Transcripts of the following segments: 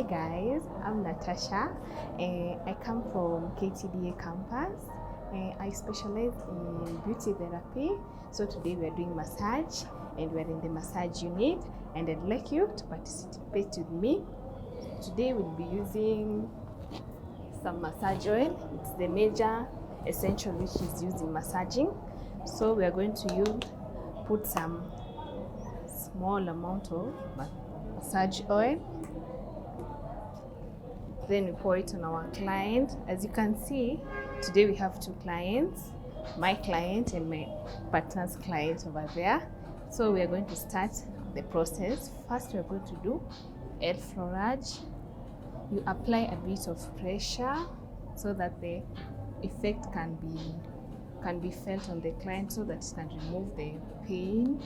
Hi guys, I'm Natasha. I come from KTDA campus. I specialize in beauty therapy. So today we are doing massage and we're in the massage unit, and I'd like you to participate with me. Today we'll be using some massage oil. It's the major essential which is used in massaging. So we are going to put some small amount of massage oil. Then we pour it on our client. As you can see, today we have two clients, my client and my partner's client over there. So we are going to start the process. First, we are going to do effleurage. You apply a bit of pressure so that the effect can be felt on the client, so that it can remove the pain.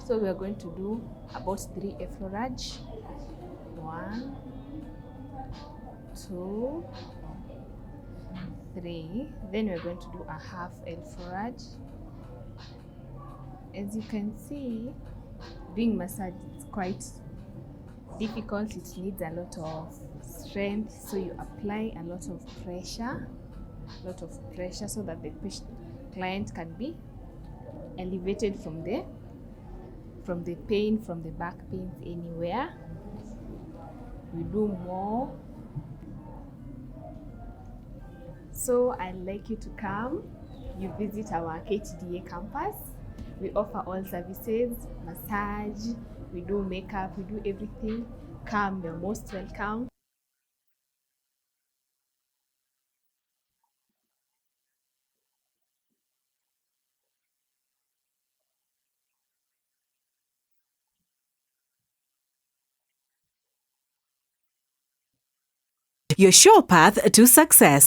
So we are going to do about 3 effleurage. 1, 2, 3. Then we're going to do a half effleurage. As you can see, doing massage is quite difficult. It needs a lot of strength, so you apply a lot of pressure so that the client can be elevated from the pain, from the back pains anywhere. We do more. So I'd like you to come, you visit our KTDA campus. We offer all services, massage, we do makeup, we do everything. Come, you're most welcome. Your sure path to success.